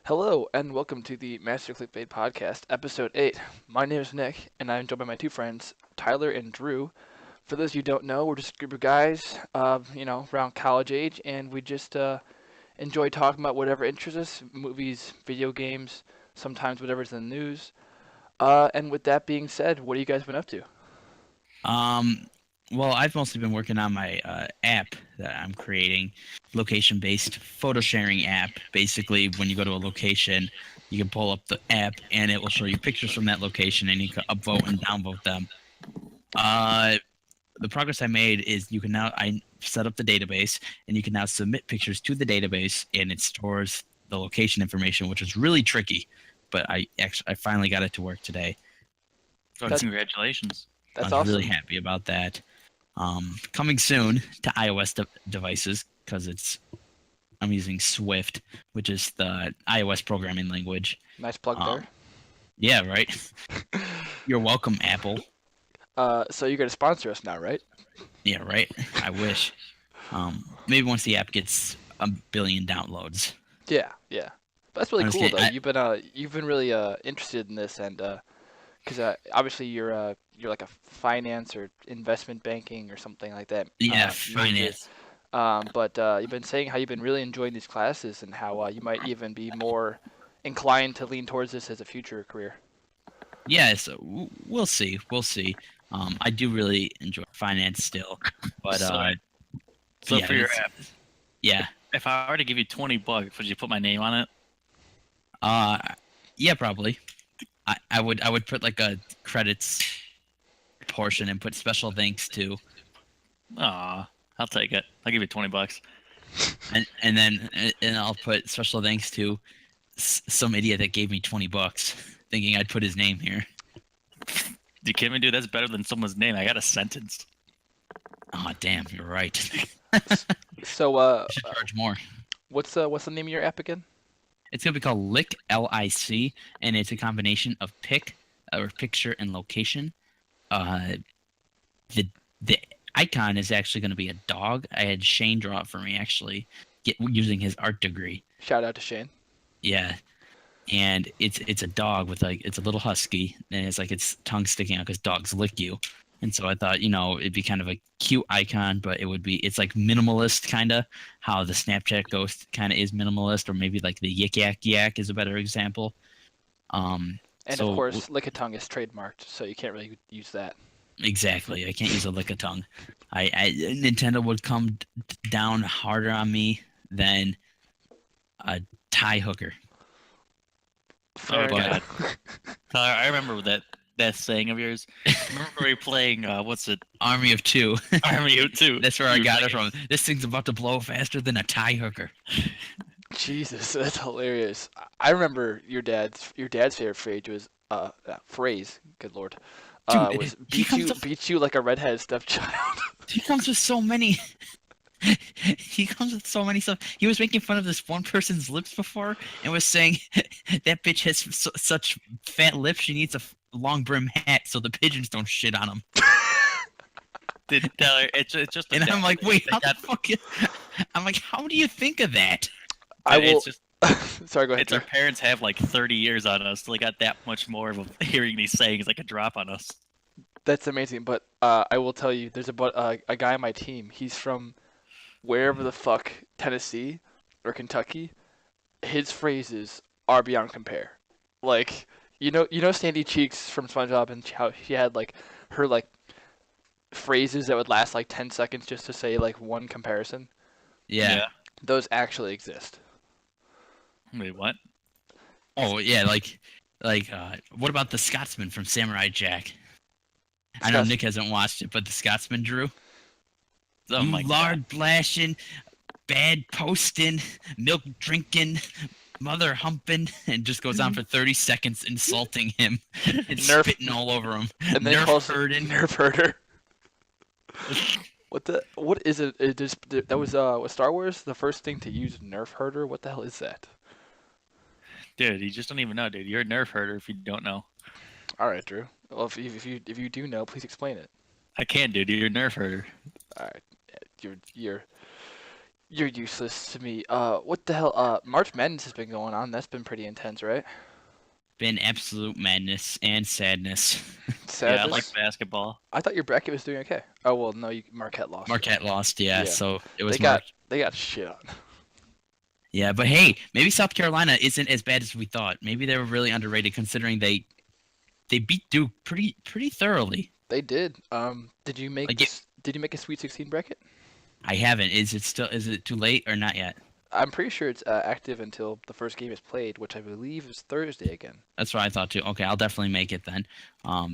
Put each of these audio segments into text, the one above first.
Hello and welcome to the Masterclickbait podcast, episode 8. My name is Nick, and I'm joined by my two friends, Tyler and Drew. For those of you who don't know, we're just a group of guys, around college age, and we just enjoy talking about whatever interests us, movies, video games, sometimes whatever's in the news. And with that being said, what have you guys been up to? Um, well, I've mostly been working on my app that I'm creating, location-based photo sharing app. Basically, when you go to a location, you can pull up the app and it will show you pictures from that location, and you can upvote and downvote them. Uh, the progress I made is I set up the database, and you can now submit pictures to the database, and it stores the location information, which is really tricky. But I finally got it to work today. Oh, That congratulations. I that's was really awesome. happy about that. Coming soon to iOS devices because I'm using Swift, which is the iOS programming language. Nice plug there. Um, yeah, right. You're welcome, Apple. So you're gonna sponsor us now, right? Yeah, right. I wish. Maybe once the app gets a billion downloads. Yeah, yeah. That's really I'm just cool kidding. though. You've been really interested in this and because obviously you're like a finance or investment banking or something like that Yeah, major. finance. But you've been saying how you've been really enjoying these classes and how you might even be more inclined to lean towards this as a future career. Yeah, so we'll see. We'll see. I do really enjoy finance still, but So, so yeah, for your app, yeah. if I were to give you $20, would you put my name on it? Uh, yeah, probably. I would put like a credits portion and put special thanks to, Aw, I'll take it. I'll give you $20. and I'll put special thanks to some idiot that gave me $20, thinking I'd put his name here. You kidding me, dude? That's better than someone's name. I got a sentence. Oh damn, you're right. So I should charge more. what's the name of your app again? It's gonna be called Lick LIC, and it's a combination of pic or picture and location. Uh, the icon is actually gonna be a dog. I had Shane draw it for me actually, using his art degree. Shout out to Shane. Yeah, and it's a dog with like it's a little husky, and it's like its tongue sticking out because dogs lick you. And so I thought, it'd be kind of a cute icon, but it's like minimalist kind of how the Snapchat ghost kind of is minimalist, or maybe like the Yik Yak Yak is a better example. And of So course, Lickitung is trademarked, so you can't really use that. exactly, I can't use a lick of tongue. Nintendo would come down harder on me than a tie hooker. Fair Oh, enough. Tyler, I remember that saying of yours. Remember we were playing, what's it? Army of Two. Army of Two. That's where I You were got it playing- from. This thing's about to blow faster than a tie hooker. Jesus, that's hilarious. I remember your dad's favorite phrase. Good lord, Dude, was he comes to beat you like a redheaded stepchild. he comes with so many he comes with so many stuff. He was making fun of this one person's lips before and was saying that bitch has such fat lips she needs a long brim hat so the pigeons don't shit on him. Tyler, it's just. And I'm like, wait, they how the got- fuck? I'm like, how do you think of that? I will. It's just. Sorry, go ahead. It's our Drew. parents have like 30 years on us, so they got that much more of hearing these sayings like a drop on us. That's amazing, but I will tell you, there's a guy on my team. He's from wherever the fuck, Tennessee or Kentucky. His phrases are beyond compare. Like, Sandy Cheeks from SpongeBob and how she had like her like phrases that would last like 10 seconds just to say like one comparison. Yeah. Those actually exist. Wait, what? Oh yeah, what about the Scotsman from Samurai Jack? I know Scots- Nick hasn't watched it, but the Scotsman Drew. Oh You my lard blashing, bad posting, milk drinking, mother humping, and just goes on for 30 seconds insulting him and Nerf- spitting all over him. And then Nerf calls herding. Nerf herder. What is it? That was Star Wars the first thing to use Nerf herder? What the hell is that? Dude, you just don't even know, dude. You're a nerf herder if you don't know. All right, Drew. Well, if you do know, please explain it. I can, dude. You're a nerf herder. All right, you're You're useless to me. What the hell? March Madness has been going on. That's been pretty intense, right? Been absolute madness and sadness. Yeah, I like Sadness. basketball. I thought your bracket was doing okay. Oh well, no, Marquette lost. Marquette lost, yeah, Yeah, so it they was got Mark. they got shit on. Yeah, but hey, maybe South Carolina isn't as bad as we thought. Maybe they were really underrated considering they beat Duke pretty thoroughly. They did. Did you make Like it, this? Did you make a Sweet 16 bracket? I haven't. Is it too late or not yet? I'm pretty sure it's active until the first game is played, which I believe is Thursday again. That's what I thought too. Okay, I'll definitely make it then. But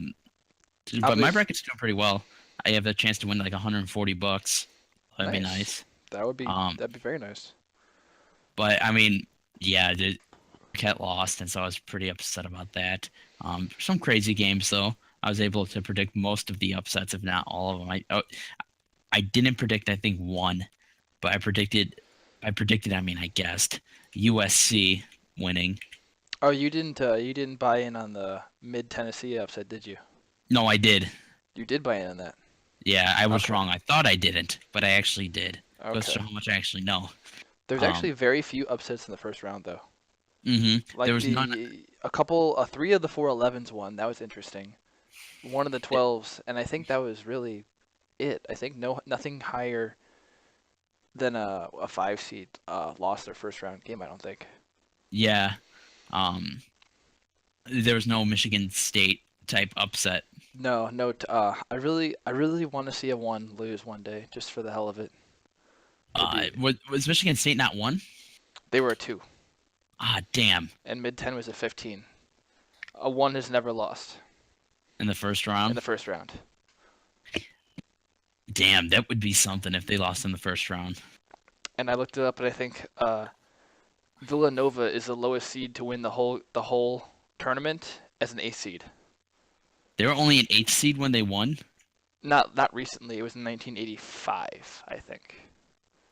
my Obvious- bracket's doing pretty well. I have the chance to win like $140. That'd be nice. That would be Um, that'd be very nice. but I mean, yeah, the Marquette lost, and so I was pretty upset about that. Some crazy games though. I was able to predict most of the upsets, if not all of them. I didn't predict, I think, one, but I predicted. I mean, I guessed USC winning. Oh, you didn't buy in on the Mid Tennessee upset, did you? No, I did. You did buy in on that. Yeah, I was Okay. wrong. I thought I didn't, but I actually did. Goes to Okay. show how much I actually know. There's Um, actually very few upsets in the first round though. Mm-hmm. Like There was none. three of the 4-11s won. That was interesting. One of the 12s, and I think that was really it. I think nothing higher than a 5 seed lost their first round game. I don't think. Yeah. Um, there was no Michigan State type upset. No, no. I really want to see a 1 lose one day, just for the hell of it. Was Michigan State not one? They were a 2, Ah, damn. and Mid 10 was a 15. A 1 has never lost In the first in round? the first round. Damn, that would be something if they lost in the first round. And I looked it up, and I think Villanova is the lowest seed to win the whole tournament as an 8th seed. They were only an 8th seed when they won? Not recently. It was in 1985, I think.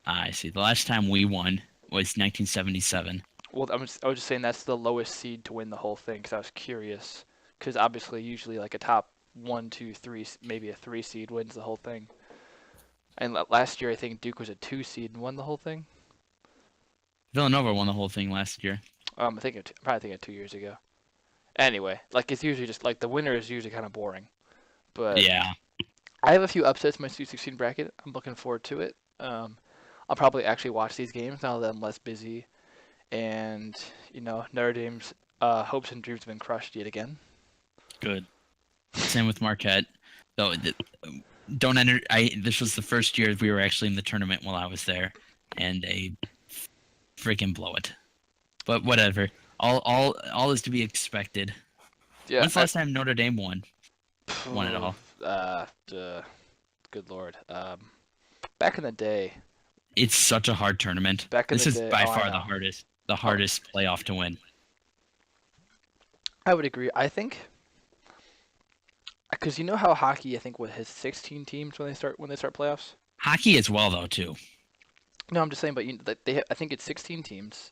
Ah, I see. The last time we won was 1977. Well, I was just saying that's the lowest seed to win the whole thing because I was curious. Because obviously, usually like a top 1, 2, 3, maybe a 3 seed wins the whole thing. And last year, I think Duke was a 2 seed and won the whole thing. Villanova won the whole thing last year. I'm probably thinking 2 years ago. Anyway, like it's usually just like the winner is usually kind of boring. But Yeah. I have a few upsets in my Sweet 16 bracket. I'm looking forward to it. I'll probably actually watch these games now that I'm less busy. And, Notre Dame's hopes and dreams have been crushed yet again. Good. Same with Marquette. Though, don't enter. This was the first year we were actually in the tournament while I was there, and they freaking blow it. But whatever. All is to be expected. Yeah. When's the last time Notre Dame won? Won it all. Good Lord. Back in the day. It's such a hard tournament. Back in This the is day- by oh, I far know. the hardest playoff to win. I would agree. I think because you know how hockey, I think, has 16 teams when they start playoffs. Hockey as well, though, too. No, I'm just saying, but I think it's 16 teams,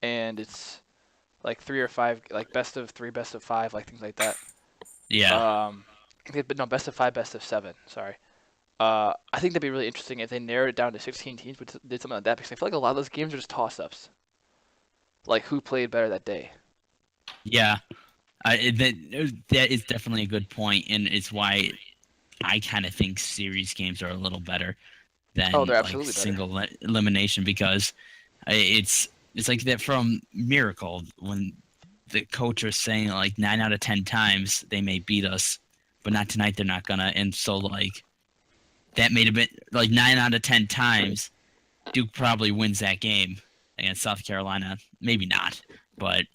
and it's like 3 or 5, like best of 3, best of 5, like things like that. Yeah. But no, best of 5, best of 7. Sorry. I think that'd be really interesting if they narrowed it down to 16 teams, but did something like that because I feel like a lot of those games are just toss-ups. Like who played better that day. Yeah. That is definitely a good point, and it's why I kind of think series games are a little better than Oh, they're like absolutely better. single elimination because it's like that from Miracle when the coach was saying like 9 out of 10 times they may beat us, but not tonight. They're not gonna, and so like that made a bit like 9 out of 10 times Duke probably wins that game against South Carolina. Maybe not, but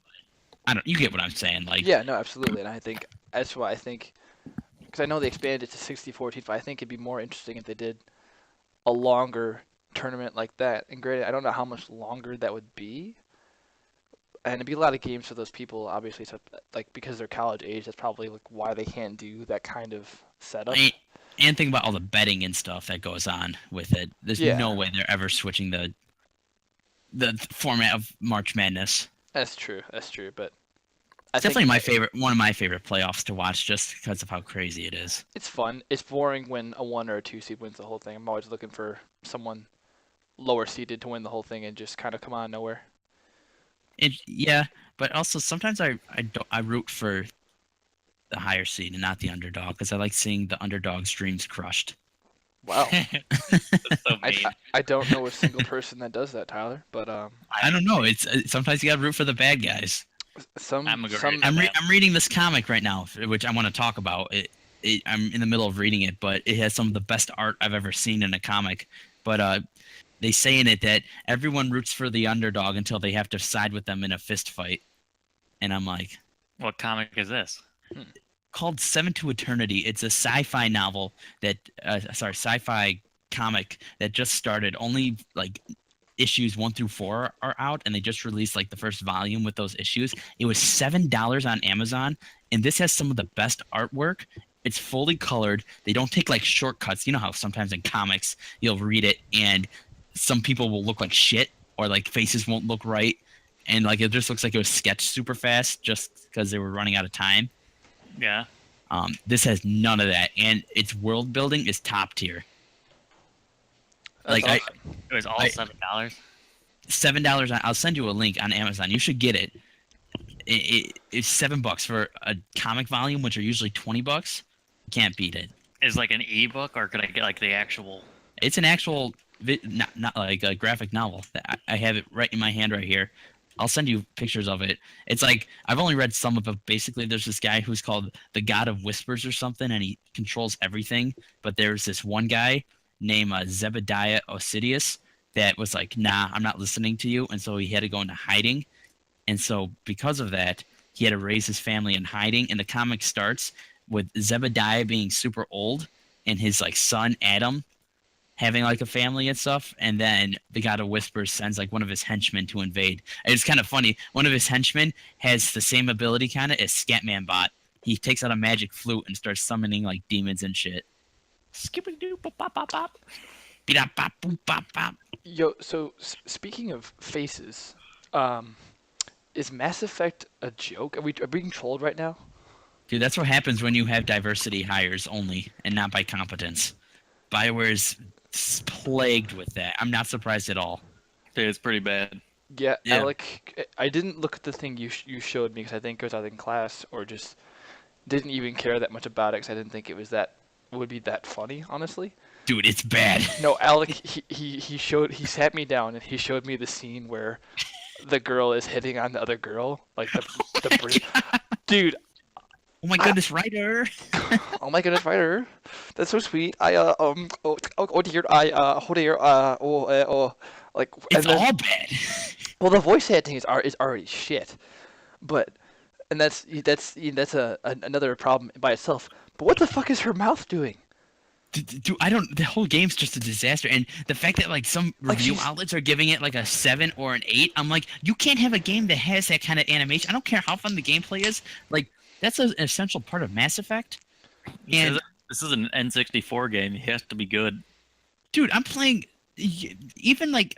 I don't. You get what I'm saying? Like Yeah, no, absolutely, and I think that's why I think because I know they expanded it to 64 teams, but I think it'd be more interesting if they did a longer tournament like that. And granted, I don't know how much longer that would be, and it'd be a lot of games for those people. Obviously, so like because they're college age, that's probably like why they can't do that kind of setup. And think about all the betting and stuff that goes on with it. There's Yeah. no way they're ever switching the format of March Madness. That's true. That's true. But It's definitely one of my favorite playoffs to watch, just because of how crazy it is. It's fun. It's boring when a 1 or a 2 seed wins the whole thing. I'm always looking for someone lower seeded to win the whole thing and just kind of come out of nowhere. Yeah, but also sometimes I root for the higher seed and not the underdog because I like seeing the underdog's dreams crushed. Wow. That's so mean. I don't know a single person that does that, Tyler, but I don't know. It's sometimes you gotta root for the bad guys. I'm agreeing. some I'm reading this comic right now, which I want to talk about. I'm in the middle of reading it, but it has some of the best art I've ever seen in a comic. But they say in it that everyone roots for the underdog until they have to side with them in a fist fight, and I'm like, What comic is this? called Seven to Eternity. It's a sci-fi novel that, sci-fi comic that just started. Only like issues 1 through 4 are out, and they just released like the first volume with those issues. It was $7 on Amazon, and this has some of the best artwork. It's fully colored. They don't take like shortcuts. You know how sometimes in comics you'll read it and some people will look like shit or like faces won't look right, and like it just looks like it was sketched super fast just because they were running out of time. Yeah. This has none of that, and its world building is top tier. That's Like awesome. It was all $7. $7. I'll send you a link on Amazon. You should get it. It's $7 for a comic volume, which are usually $20. Can't beat it. Is like an ebook, or could I get like the actual? It's an actual, not like a graphic novel. I have it right in my hand right here. I'll send you pictures of it. It's like I've only read some of it. Basically, there's this guy who's called the God of Whispers or something, and he controls everything. But there's this one guy named Zebediah Osidius that was like, nah, I'm not listening to you. And so he had to go into hiding. And so because of that, he had to raise his family in hiding. And the comic starts with Zebediah being super old and his like son, Adam, having like a family and stuff. And then the God of Whispers sends like one of his henchmen to invade. And it's kind of funny. One of his henchmen has the same ability kind of as Scatman Bot. He takes out a magic flute and starts summoning like demons and shit. Skippity-doo, bop, bop, bop, bop. Beep-bop, bop, boop, bop, bop. Yo, so speaking of faces, is Mass Effect a joke? Are we being trolled right now? Dude, that's what happens when you have diversity hires only and not by competence. BioWare's plagued with that. I'm not surprised at all. Dude, it's pretty bad. Yeah, Yeah. Alec, I didn't look at the thing you showed me because I think it was either in class or just didn't even care that much about it because I didn't think it would be that funny, honestly. Dude, it's bad. No, Alec, he sat me down and he showed me the scene where the girl is hitting on the other girl, like the dude. Oh my goodness, Ryder. Oh my goodness, Ryder, that's so sweet. Oh dear, like It's and then, all bad. well, the voice acting is already shit, but and that's another problem by itself. But what the fuck is her mouth doing? Dude, I don't. The whole game's just a disaster, and the fact that like some Like, review she's- outlets are giving it like a 7 or an 8, I'm like, you can't have a game that has that kind of animation. I don't care how fun the gameplay is. Like, that's an essential part of Mass Effect. And This is an N64 game. It has to be good. dude, I'm playing. Even like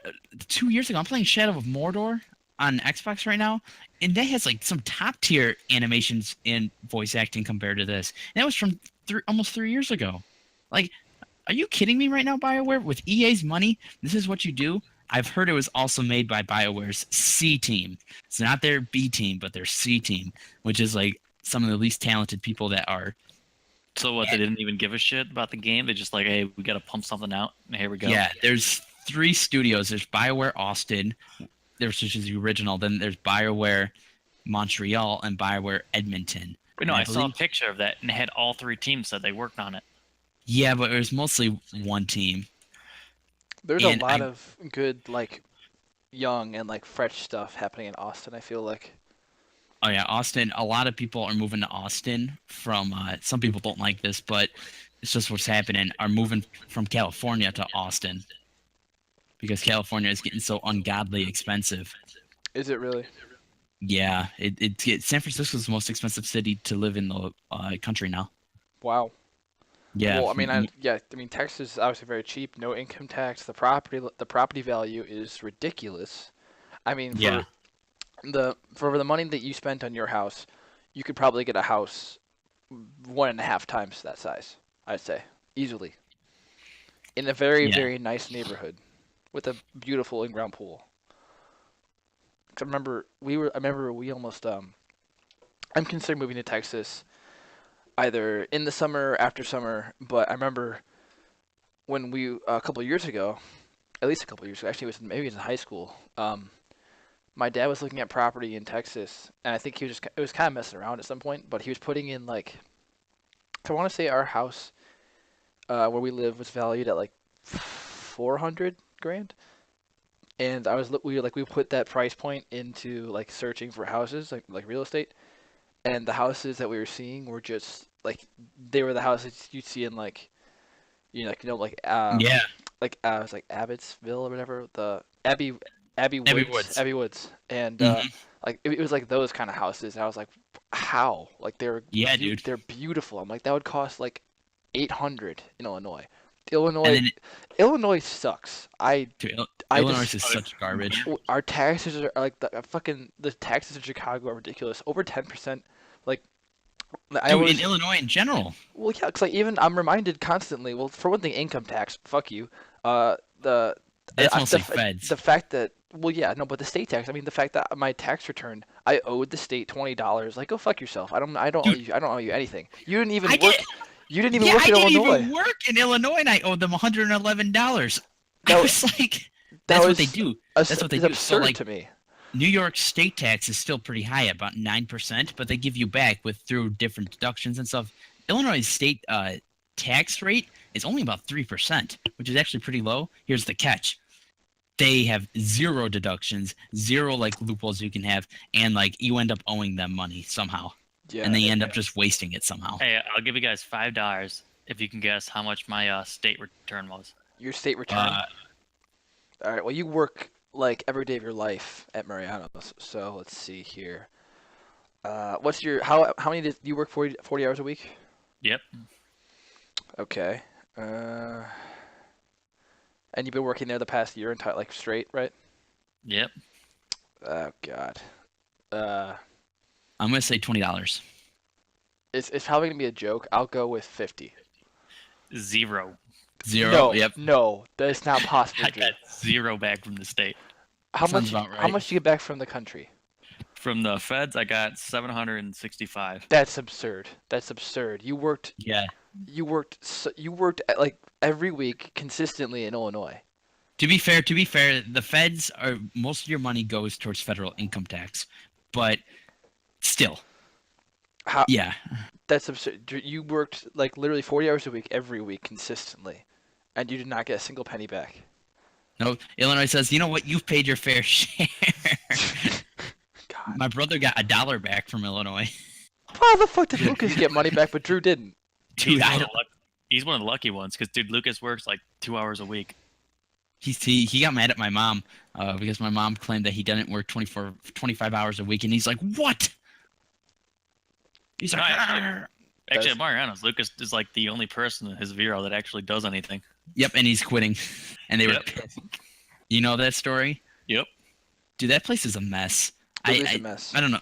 2 years ago, I'm playing Shadow of Mordor on Xbox right now, and that has like some top tier animations and voice acting compared to this. And that was from almost 3 years ago. Like, are you kidding me right now, BioWare? With EA's money, this is what you do? I've heard it was also made by BioWare's C team. It's not their B team, but their C team, which is like some of the least talented people that are. So what? They didn't even give a shit about the game. They just like, hey, we got to pump something out. And here we go. Yeah, there's 3 studios. There's BioWare Austin, which is the original. Then there's BioWare Montreal and BioWare Edmonton. But no, And I saw a picture of that, and it had all 3 teams said they worked on it. Yeah, but it was mostly one team. There's And a lot of good like young and like fresh stuff happening in Austin. I feel like. Oh yeah, Austin. A lot of people are moving to Austin from. Some people don't like this, but it's just what's happening. Are moving from California to Austin because California is getting so ungodly expensive. Is it really? Yeah, San Francisco's the most expensive city to live in the country now. Wow. Yeah. Well, I mean, Texas is obviously very cheap. No income tax. The property value is ridiculous. I mean, Yeah. for the money that you spent on your house, you could probably get a house 1.5 times that size. I'd say easily. In a very Yeah. very nice neighborhood. with a beautiful in-ground pool. 'Cause I remember we almost I'm considering moving to Texas either in the summer or after summer, but I remember when we a couple of years ago, at least a couple of years ago, actually maybe it was in high school. My dad was looking at property in Texas, and I think it was kind of messing around at some point, but he was putting in like, I want to say our house where we live was valued at like 400 grand, and we put that price point into like searching for houses like real estate, and the houses that we were seeing were just like they were the houses you'd see in like Yeah. it was like Abbotsville or whatever, the Abbey Woods. Abbey Woods, and Hmm. like it was like those kind of houses. And I was like, how? Like Yeah, dude. they're beautiful. I'm like that would cost like 800 in Illinois. And then Illinois sucks. dude, I Illinois just is such garbage. our taxes are like the taxes in Chicago are ridiculous. Over 10%. Like I Dude, always in Illinois in general. well yeah, 'cause like even I'm reminded constantly. Well, for one thing, income tax. Fuck you. The That's I- mostly the, feds. the fact that well yeah no but the state tax I mean the fact that my tax return I owed the state $20 like go fuck yourself Dude, I don't owe you anything you didn't even I work did. you didn't even Yeah, work I in didn't Illinois even work in Illinois, and I owed them $111. I that was like, that that's what was they do. abs- That's what they it's do. So absurd like, to me. New York state tax is still pretty high, about 9%, but they give you back through different deductions and stuff. Illinois state tax rate is only about 3%, which is actually pretty low. Here's the catch. They have zero deductions, zero like loopholes you can have, and like you end up owing them money somehow. Yeah, And they end up just wasting it somehow. Hey, I'll give you guys $5 if you can guess how much my state return was. your state return. Uh, All right, well you work like every day of your life at Mariano's, so let's see here. What's your how many do you work 40 hours a week? Yep. Okay. And you've been working there the past year entire like straight, right? Yep. Oh God. Uh, I'm gonna say $20. it's probably gonna be a joke. I'll go with 50. Zero. Zero. No, Yep. no, that's not possible, I Drew. got zero back from the state. How Sounds much? about How right. much do you get back from the country? From the feds, I got 765. That's absurd. That's absurd. Yeah. You worked like every week consistently in Illinois. To be fair, the feds are most of your money goes towards federal income tax, but still, How? yeah. That's absurd. You worked like literally 40 hours a week every week consistently, and you did not get a single penny back. No, Illinois says, you know what? You've paid your fair share. God. My brother got $1 back from Illinois. How the fuck did Lucas get money back, but Drew didn't? Dude, He's one of the lucky ones because, dude, Lucas works like 2 hours a week. he got mad at my mom because my mom claimed that he didn't work 25 hours a week, and he's like, what? He's No, like, actually- "Arr." Actually, at Mariano's, Lucas is like the only person in his bureau that actually does anything. Yep, and he's quitting. And they were Yep. pissed. You know that story? Yep. Dude, that place is a mess. It is a mess. I don't know.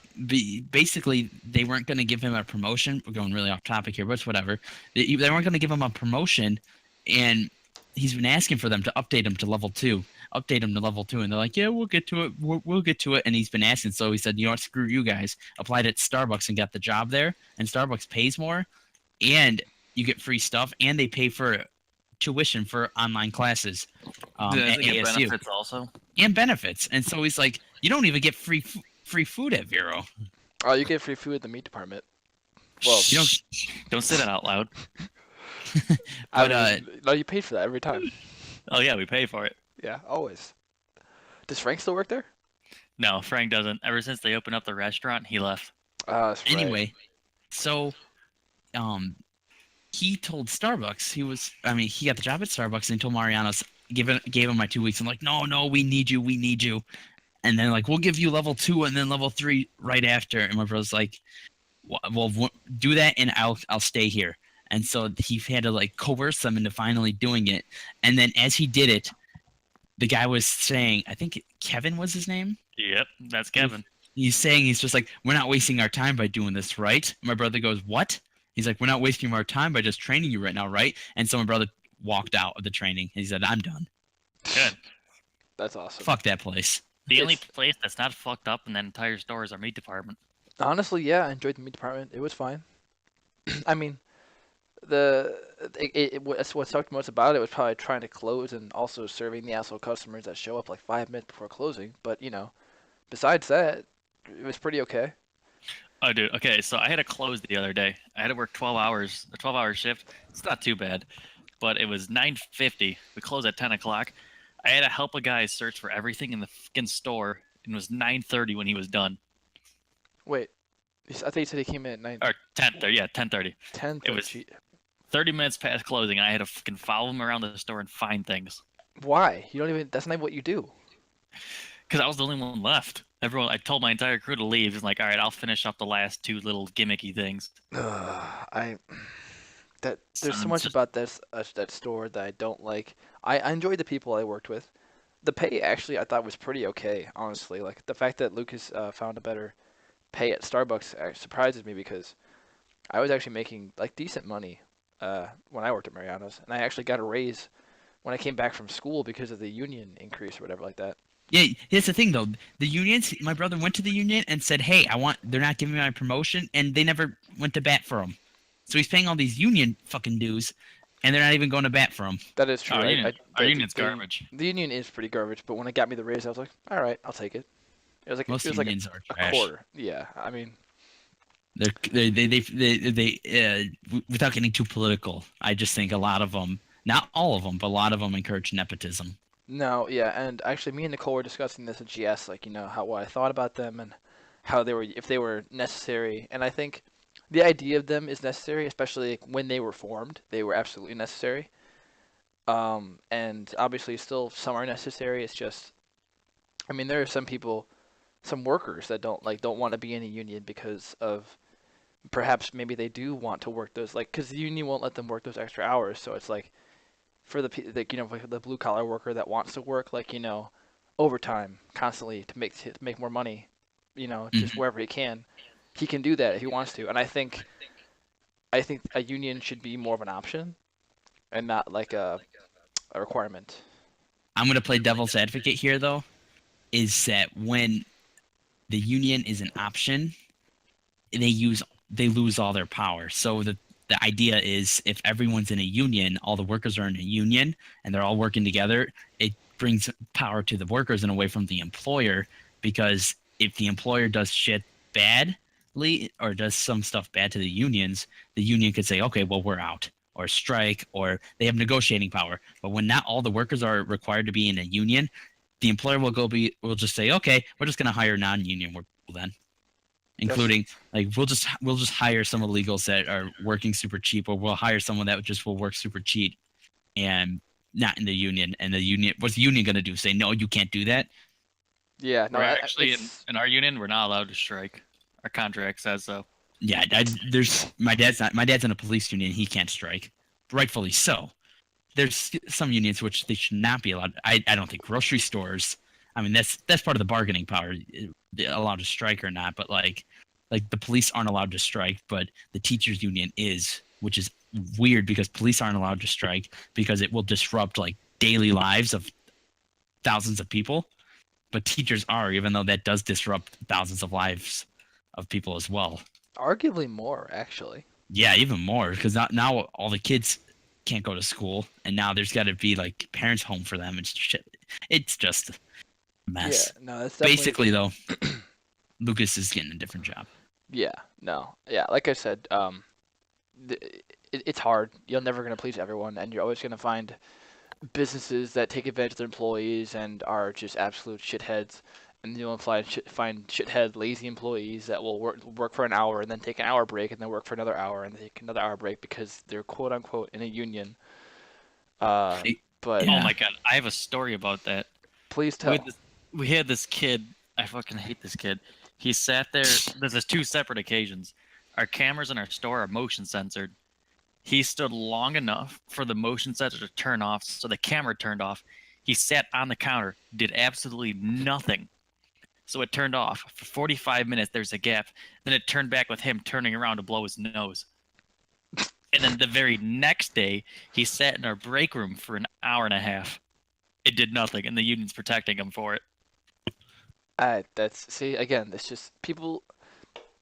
Basically, they weren't going to give him a promotion. We're going really off topic here, but it's whatever. They weren't going to give him a promotion, and he's been asking for them to update him to level 2. Update him to level 2, and they're like, yeah, we'll get to it. We'll get to it. And he's been asking, so he said, you know what, screw you guys. Applied at Starbucks and got the job there, and Starbucks pays more, and you get free stuff, and they pay for tuition for online classes Does at it get ASU. benefits also? And benefits. And so he's like, you don't even get free food at Vero. Oh, you get free food at the meat department. Well, You don't. Don't say that out loud. But no, you paid for that every time. Oh yeah, we pay for it. Yeah, always. Does Frank still work there? No, Frank doesn't. Ever since they opened up the restaurant, he left. That's right. anyway, so he told Starbucks he got the job at Starbucks and he told Mariano's gave him my 2 weeks. I'm like, no, we need you. And then like, we'll give you level 2 and then level 3 right after. And my brother's like, well, do that and I'll stay here. And so he had to like coerce them into finally doing it. And then as he did it, the guy was saying, I think Kevin was his name. Yep, that's Kevin. He's saying, he's just like, we're not wasting our time by doing this, right? My brother goes, what? He's like, we're not wasting our time by just training you right now, right? And so my brother walked out of the training. He said, I'm done. Good. That's awesome. Fuck that place. The only It's- place that's not fucked up in that entire store is our meat department. Honestly, yeah, I enjoyed the meat department. It was fine. I mean, what sucked most about it was probably trying to close and also serving the asshole customers that show up like 5 minutes before closing. But besides that, it was pretty okay. Oh, dude. Okay, so I had to close the other day. I had to work 12 hours, a 12-hour shift. It's not too bad, but it was 9:50. We closed at 10 o'clock. I had to help a guy search for everything in the fucking store, and it was 9:30 when he was done. Wait, I thought you said he came in at 9. Or 10:30. Yeah, 10:30. 10. It was 30 minutes past closing, and I had to fucking follow him around the store and find things. Why? You don't even. That's not what you do. Because I was the only one left. I told my entire crew to leave. He's like, all right, I'll finish up the last two little gimmicky things. There's so Sounds much just- about that store that I don't like. I enjoyed the people I worked with. The pay actually I thought was pretty okay, honestly. Like the fact that Lucas found a better pay at Starbucks surprises me because I was actually making like decent money when I worked at Mariano's, and I actually got a raise when I came back from school because of the union increase or whatever like that. Yeah, here's the thing though. The unions, my brother went to the union and said, "Hey, they're not giving me my promotion," and they never went to bat for him. So he's paying all these union fucking dues, and they're not even going to bat for him. That is true. Our, I- union, I- our the- union's the- garbage. The union is pretty garbage, but when it got me the raise, I was like, all right, I'll take it. It was like Most it was like unions are a trash. quarter. Yeah, I mean, Without getting too political, I just think a lot of them, not all of them, but a lot of them encourage nepotism. no, yeah, and actually, me and Nicole were discussing this, and she asked, like, what I thought about them and how if they were necessary, and I think the idea of them is necessary, especially like, when they were formed. They were absolutely necessary. And obviously, still some are necessary. It's just, I mean, there are some people, some workers that don't want to be in a union because of perhaps maybe they do want to work those because the union won't let them work those extra hours. So it's like for like, the blue collar worker that wants to work overtime constantly to make more money, just wherever he can do that if he wants to. And I think a union should be more of an option and not like a requirement. I'm gonna play devil's advocate here, though, is that when the union is an option, they lose all their power. So the idea is if everyone's in a union, all the workers are in a union, and they're all working together, it brings power to the workers and away from the employer, because if the employer does shit badly or does some stuff bad to the union could say, okay, well, we're out, or strike, or they have negotiating power. But when not all the workers are required to be in a union, the employer will just say, okay, we're just going to hire non-union workers then, including like we'll just hire some illegals that are working super cheap, or we'll hire someone that just will work super cheap and not in the union. And what's the union going to do? Say, no, you can't do that? Yeah, no, We're actually it's- in our union, we're not allowed to strike. Our contract says so. Yeah, my dad's in a police union. He can't strike, rightfully so. There's some unions which they should not be allowed. I don't think grocery stores. I mean, that's part of the bargaining power, they're allowed to strike or not. But like the police aren't allowed to strike, but the teachers union is, which is weird because police aren't allowed to strike because it will disrupt like daily lives of thousands of people. But teachers are, even though that does disrupt thousands of lives of people as well. arguably more actually. Yeah, even more, because now all the kids can't go to school, and now there's got to be like parents home for them and shit. It's just a mess. Yeah, no, that's definitely, Basically, though, Lucas is getting a different job. Yeah, no, yeah. Like I said, it's hard. You're never gonna please everyone, and you're always gonna find businesses that take advantage of their employees and are just absolute shitheads. And you'll find shithead lazy employees that will work for an hour and then take an hour break and then work for another hour and take another hour break because they're quote unquote in a union. But Yeah. Oh my god, I have a story about that. please tell. We had this kid. I fucking hate this kid. He sat there. There's two separate occasions. Our cameras in our store are motion censored. He stood long enough for the motion sensor to turn off, so the camera turned off. He sat on the counter, did absolutely nothing. So it turned off. For 45 minutes, there's a gap. Then it turned back with him turning around to blow his nose. And then the very next day, he sat in our break room for an hour and a half. It did nothing, and the union's protecting him for it. See again. It's just people.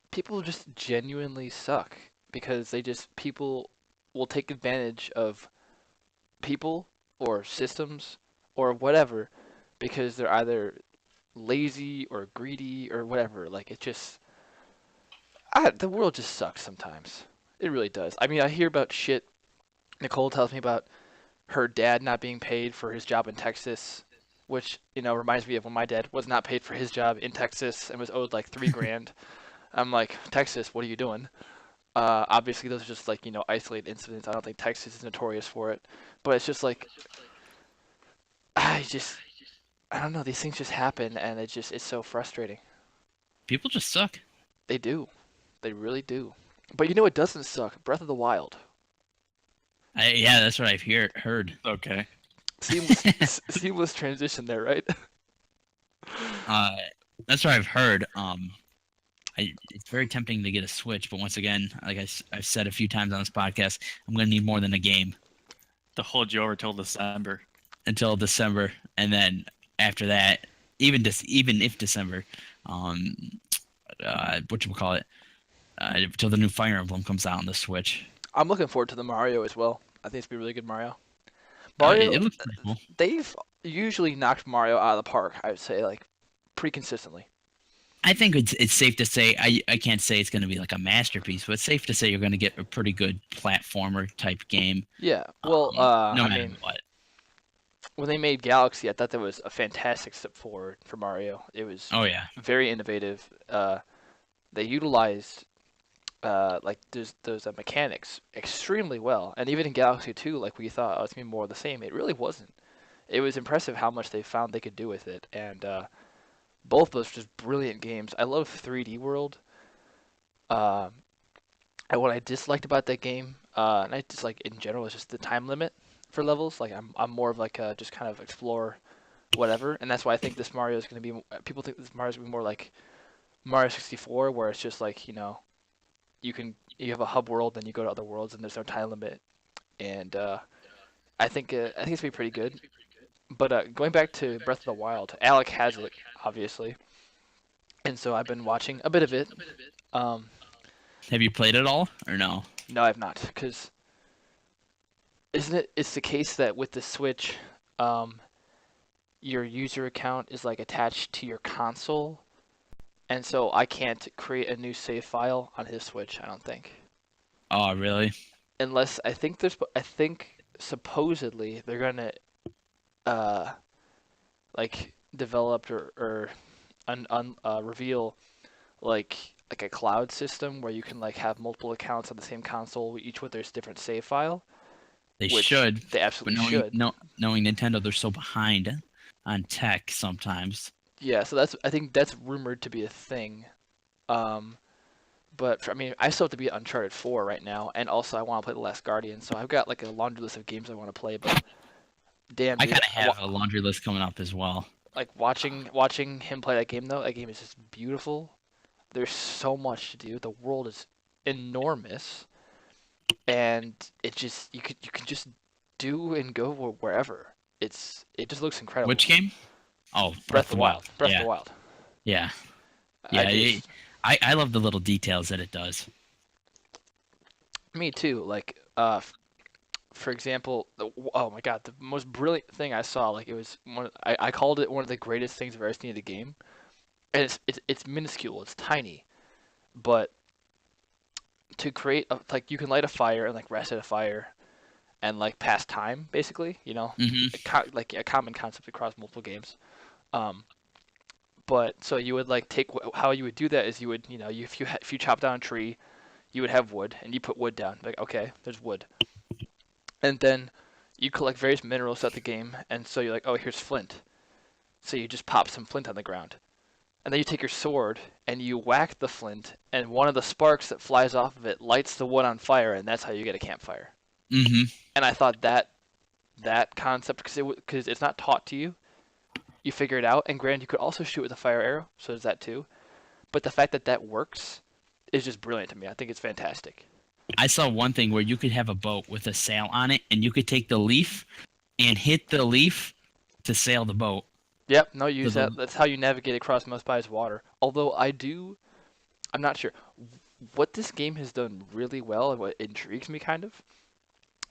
People just genuinely suck because people will take advantage of people or systems or whatever because they're either lazy or greedy or whatever. Like it just, the world just sucks sometimes. It really does. I mean, I hear about shit. Nicole tells me about her dad not being paid for his job in Texas, which reminds me of when my dad was not paid for his job in Texas and was owed like 3 grand. I'm like, Texas, what are you doing? Obviously, those are just like isolated incidents. I don't think Texas is notorious for it, but it's just like I just I don't know. These things just happen, and it's so frustrating. People just suck. They do, they really do. But it doesn't suck. Breath of the Wild. Yeah, that's what I've heard. Okay. Seamless transition there, right? That's what I've heard. It's very tempting to get a Switch, but once again, like I've said a few times on this podcast, I'm going to need more than a game. To hold you over till December. Until December, and then after that, even if December, whatchamacallit, until the new Fire Emblem comes out on the Switch. I'm looking forward to the Mario as well. I think it's gonna be a really good Mario. It looks pretty cool. They've usually knocked Mario out of the park. I would say like pretty consistently. I think it's safe to say I can't say it's going to be like a masterpiece, but it's safe to say you're going to get a pretty good platformer type game. Yeah. Well, no matter what. When they made Galaxy, I thought that was a fantastic step forward for Mario. It was very innovative. They utilized like those mechanics extremely well, and even in Galaxy 2, like we thought, it's gonna be more of the same. It really wasn't. It was impressive how much they found they could do with it, and both of those just brilliant games. I love 3D World. And what I disliked about that game, and I dislike in general, is just the time limit for levels. Like I'm more of like a just kind of explore whatever, and that's why I think this Mario is going to be. People think this Mario is going to be more like Mario 64, where it's just like you have a hub world, then you go to other worlds, and there's no time limit. And I think it's going to be pretty good. But going back to Breath of the Wild, Alec has it obviously, and so I've been watching a bit of it. Have you played it all or no? No, I've not, because it's the case that with the Switch, your user account is like attached to your console, and so I can't create a new save file on his Switch, I don't think. Oh, really? Unless I think supposedly they're gonna like develop or reveal like a cloud system where you can like have multiple accounts on the same console, each with their different save file. They should. They absolutely should. Knowing Nintendo, they're so behind on tech sometimes. Yeah, so I think that's rumored to be a thing. But I mean, I still have to beat Uncharted 4 right now, and also I want to play The Last Guardian, so I've got like a laundry list of games I want to play. But damn, dude, I kind of have a laundry list coming up as well. Like watching him play that game though, that game is just beautiful. There's so much to do. The world is enormous, and it just you can just do and go wherever. It just looks incredible. Which game? Oh, Breath of the Wild. Breath of Yeah. the Wild. Yeah. Yeah. I love the little details that it does. Me too. Like, for example, oh my God, the most brilliant thing I saw, like it was I called it one of the greatest things I've ever seen in a game, and it's minuscule, it's tiny, but to create like you can light a fire and like rest at a fire, and like pass time basically, Mm-hmm. like a common concept across multiple games. But so you would like take how you would do that is you would if you chop down a tree, you would have wood and you put wood down. Like okay, there's wood, and then you collect various minerals throughout the game, and so you're like, oh, here's flint. So you just pop some flint on the ground, and then you take your sword and you whack the flint, and one of the sparks that flies off of it lights the wood on fire, and that's how you get a campfire. Mm-hmm. And I thought that concept, because it's not taught to you. You figure it out, and granted, you could also shoot with a fire arrow, so there's that too. But the fact that works is just brilliant to me. I think it's fantastic. I saw one thing where you could have a boat with a sail on it, and you could take the leaf and hit the leaf to sail the boat. Yep, no, So use that. That's how you navigate across most bodies of water. Although I'm not sure. What this game has done really well, and what intrigues me kind of,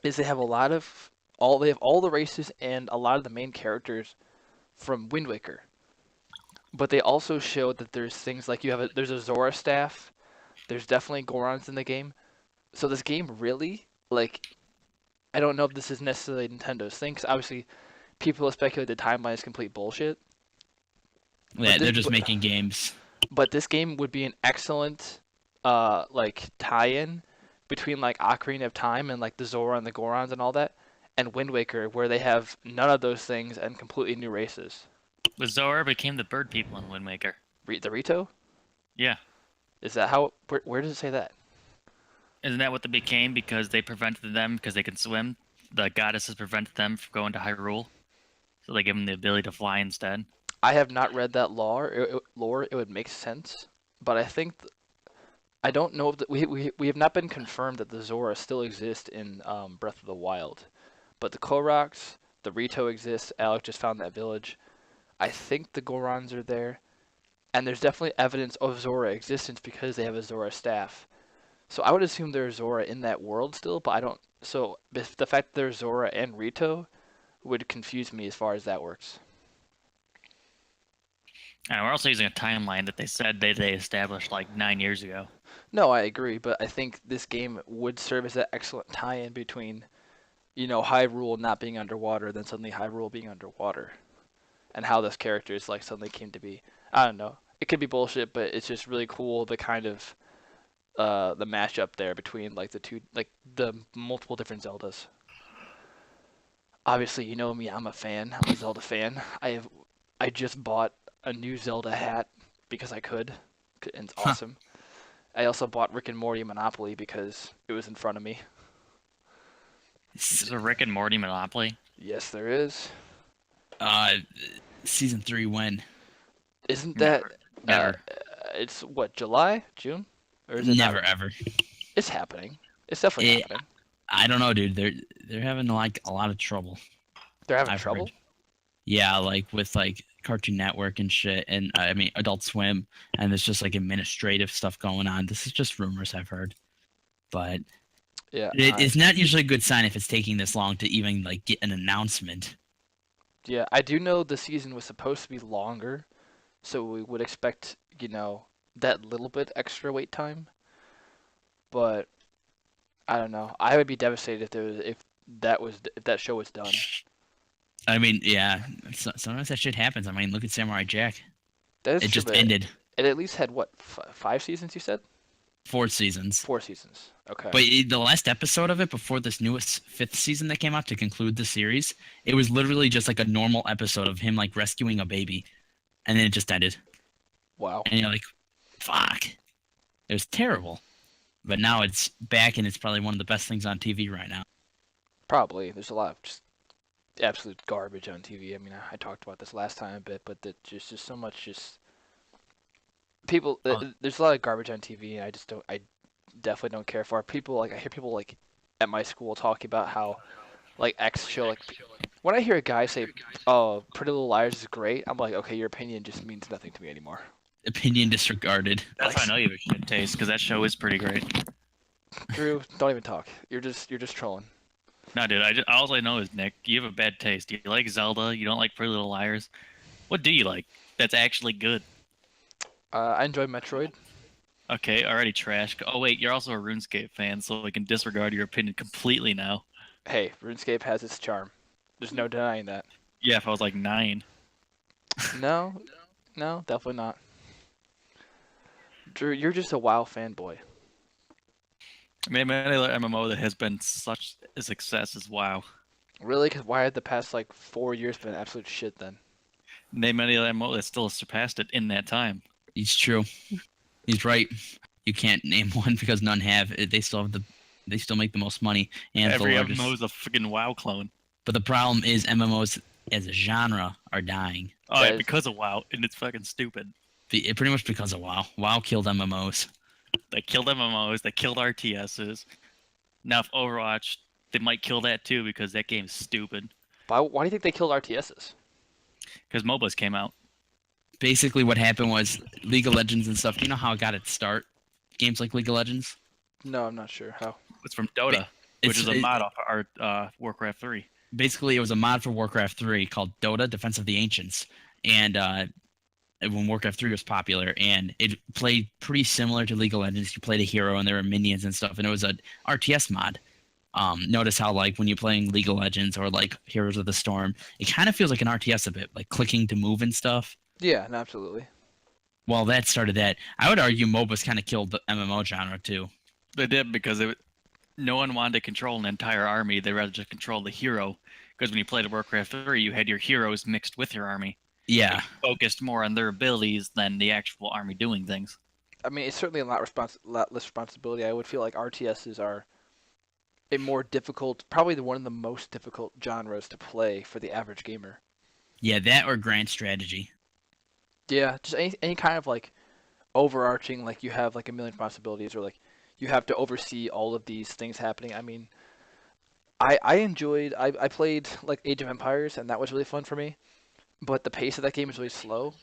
is they have all the races and a lot of the main characters from Wind Waker. But they also show that there's things like there's a Zora staff. There's definitely Gorons in the game. So this game really, like, I don't know if this is necessarily Nintendo's thing, 'cause obviously people speculate the timeline is complete bullshit. Yeah, they're just making games. But this game would be an excellent, like, tie-in between, like, Ocarina of Time and, like, the Zora and the Gorons and all that, and Wind Waker, where they have none of those things and completely new races. The Zora became the bird people in Wind Waker. The Rito? Yeah. Is that how? Where does it say that? Isn't that what they became because they prevented them because they can swim? The goddesses prevented them from going to Hyrule, so they give them the ability to fly instead. I have not read that lore. It would make sense, but I think I don't know if we have not been confirmed that the Zora still exist in Breath of the Wild, but the Koroks, the Rito exists. Alec just found that village. I think the Gorons are there, and there's definitely evidence of Zora existence because they have a Zora staff. So I would assume there's Zora in that world still, but I don't. So the fact that there's Zora and Rito would confuse me as far as that works. And we're also using a timeline that they said they established like 9 years ago. No, I agree, but I think this game would serve as an excellent tie-in between, Hyrule not being underwater, then suddenly Hyrule being underwater, and how this character is like suddenly came to be. I don't know. It could be bullshit, but it's just really cool the kind of the mashup there between like the multiple different Zeldas. Obviously, you know me, I'm a fan. I'm a Zelda fan. I just bought a new Zelda hat because I could, and it's awesome. I also bought Rick and Morty Monopoly because it was in front of me. Is a Rick and Morty Monopoly? Yes, there is. Season 3 when? Isn't that Never. It's what, July, June, or is it Never not? ever. It's happening. It's definitely happening. I don't know, dude. They're having like a lot of trouble. They're having I've trouble. heard. Yeah, like with like Cartoon Network and shit, and I mean Adult Swim, and there's just like administrative stuff going on. This is just rumors I've heard, but Yeah, it's not usually a good sign if it's taking this long to even like get an announcement. yeah, I do know the season was supposed to be longer, so we would expect, that little bit extra wait time. But I don't know. I would be devastated if that show was done. I mean, yeah, sometimes that shit happens. I mean, look at Samurai Jack. That is It true, just but ended. it at least had what, 5 seasons? You said 4 seasons. 4 seasons. Okay. But the last episode of it, before this newest 5th season that came out to conclude the series, it was literally just like a normal episode of him like rescuing a baby, and then it just ended. Wow. And you're like, fuck. It was terrible. But now it's back, and it's probably one of the best things on TV right now. Probably. There's a lot of just absolute garbage on TV. I mean, I talked about this last time a bit, but just so much just people. There's a lot of garbage on TV, and I definitely don't care for it. People I hear people like at my school talking about how like X show like when I hear a guy say, "Oh, Pretty Little Liars is great," I'm like, okay, your opinion just means nothing to me anymore. Opinion disregarded. That's why I know you have a shit taste, because that show is pretty great. Drew, don't even talk. You're just trolling. No, dude, all I know is, Nick, you have a bad taste. You like Zelda, you don't like Pretty Little Liars. What do you like that's actually good? I enjoy Metroid. Okay, already trash. Oh, wait, you're also a RuneScape fan, so we can disregard your opinion completely now. Hey, RuneScape has its charm. There's no denying that. Yeah, if I was like 9. No, definitely not. Drew, you're just a WoW fanboy. Name any other MMO that has been such a success as WoW. Really? Because why had the past like 4 years been absolute shit then? Name any other MMO that still surpassed it in that time. He's true. He's right. You can't name one because none have. They still make the most money and Every the largest. MMO is a freaking WoW clone. But the problem is MMOs as a genre are dying. Oh, That yeah, is- because of WoW, and it's fucking stupid. Pretty much because of WoW. WoW killed MMOs. They killed MMOs, they killed RTSs. Now if Overwatch, they might kill that too because that game's stupid. Why do you think they killed RTSs? Because MOBAs came out. Basically, what happened was League of Legends and stuff. Do you know how it got its start? Games like League of Legends. No, I'm not sure how. It's from Dota, which is a mod off our Warcraft 3. Basically, it was a mod for Warcraft 3 called Dota: Defense of the Ancients, and when Warcraft 3 was popular, and it played pretty similar to League of Legends. You played a hero, and there were minions and stuff, and it was a RTS mod. Notice how, like, when you're playing League of Legends or like Heroes of the Storm, it kind of feels like an RTS a bit, like clicking to move and stuff. Yeah, no, absolutely. Well, that started that. I would argue MOBAs kind of killed the MMO genre too. They did because no one wanted to control an entire army. They rather just control the hero. Because when you played Warcraft 3, you had your heroes mixed with your army. Yeah. Focused more on their abilities than the actual army doing things. I mean, it's certainly a lot less responsibility. I would feel like RTSs are a more difficult, probably one of the most difficult genres to play for the average gamer. Yeah, that or grand strategy. Yeah, just any kind of like overarching, like you have like a million responsibilities, or like you have to oversee all of these things happening. I mean, I played like Age of Empires, and that was really fun for me. But the pace of that game is really slow.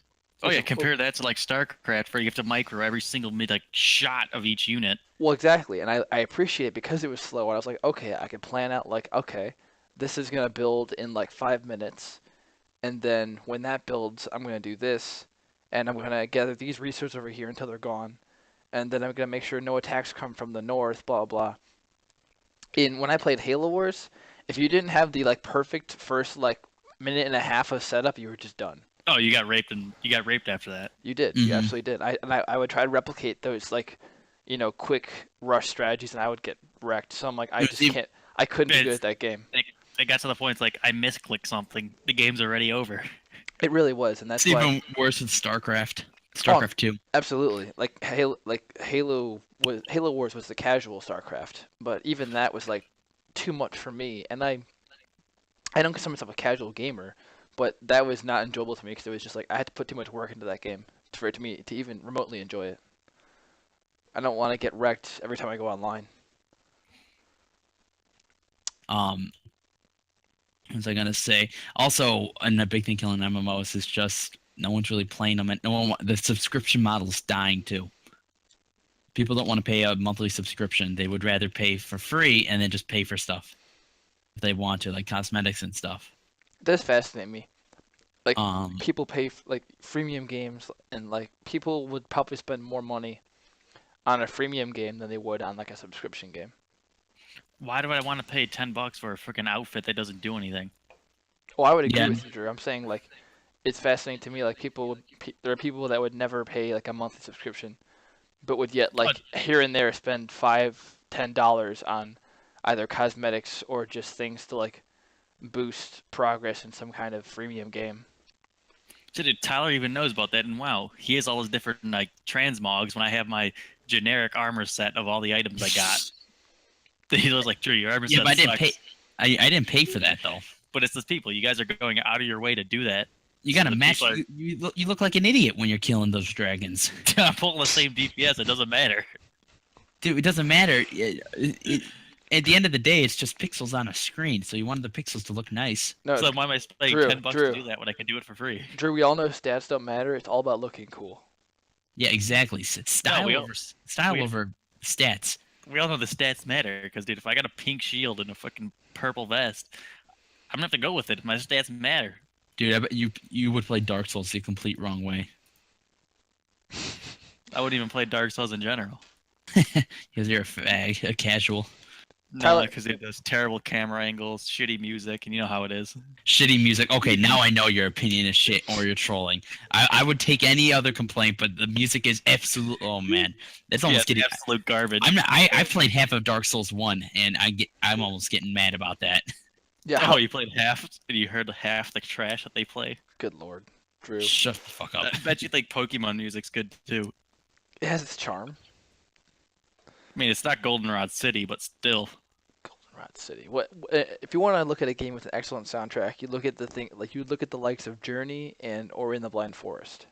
Oh yeah, compare that to like StarCraft, where you have to micro every single shot of each unit. Well, exactly, and I appreciate it because it was slow. And I was like, okay, I can plan out like, okay, this is gonna build in like 5 minutes, and then when that builds, I'm gonna do this, and I'm gonna gather these resources over here until they're gone, and then I'm gonna make sure no attacks come from the north, blah blah. When I played Halo Wars, if you didn't have the like perfect first like minute and a half of setup, you were just done. Oh, you got raped after that. You did. Mm-hmm. You absolutely did. I would try to replicate those like, quick rush strategies, and I would get wrecked. So I'm like, I just can't. I couldn't be good at that game. It got to the point it's like I misclick something, the game's already over. It really was, and that's it's why. Even worse with StarCraft. StarCraft 2. Absolutely. Halo Wars was the casual StarCraft, but even that was like too much for me, and I don't consider myself a casual gamer, but that was not enjoyable to me because it was just like I had to put too much work into that game for it to even remotely enjoy it. I don't want to get wrecked every time I go online. What was I gonna say? Also, and a big thing killing MMOs is just no one's really playing them, and the subscription model's dying too. People don't want to pay a monthly subscription. They would rather pay for free and then just pay for stuff if they want to, like cosmetics and stuff. It does fascinate me. Like people pay like freemium games, and like people would probably spend more money on a freemium game than they would on like a subscription game. Why do I want to pay $10 for a freaking outfit that doesn't do anything? Well, I would agree with you, Drew. I'm saying like it's fascinating to me. Like there are people that would never pay like a monthly subscription, but would yet like here and there spend $5-10 on either cosmetics or just things to like boost progress in some kind of freemium game. So dude, Tyler even knows about that, and wow, he has all his different like transmogs when I have my generic armor set of all the items I got. He was like, Drew, your armor set but I didn't sucks. pay. I didn't pay for that though. But it's those people. You guys are going out of your way to do that. You gotta match. You look like an idiot when you're killing those dragons. I'm pulling the same DPS. It doesn't matter. Dude, it doesn't matter. At the end of the day, it's just pixels on a screen. So you wanted the pixels to look nice. No, so why am I paying $10 to do that when I can do it for free? Drew, we all know stats don't matter. It's all about looking cool. Yeah, exactly. It's style over stats. We all know the stats matter because, dude, if I got a pink shield and a fucking purple vest, I'm gonna have to go with it. My stats matter. Dude, I bet you would play Dark Souls the complete wrong way. I wouldn't even play Dark Souls in general. Because you're a fag, a casual. No, because it has terrible camera angles, shitty music, and you know how it is. Shitty music. Okay, now I know your opinion is shit or you're trolling. I would take any other complaint, but the music is absolute. Oh man, that's almost getting absolute garbage. I played half of Dark Souls 1, and I'm almost getting mad about that. Yeah. Oh, you played half, and you heard half the trash that they play. Good lord, Drew. Shut the fuck up. I bet you think Pokemon music's good too. It has its charm. I mean, it's not Goldenrod City, but still. Goldenrod City. What if you want to look at a game with an excellent soundtrack? You look at you look at the likes of Journey or In the Blind Forest.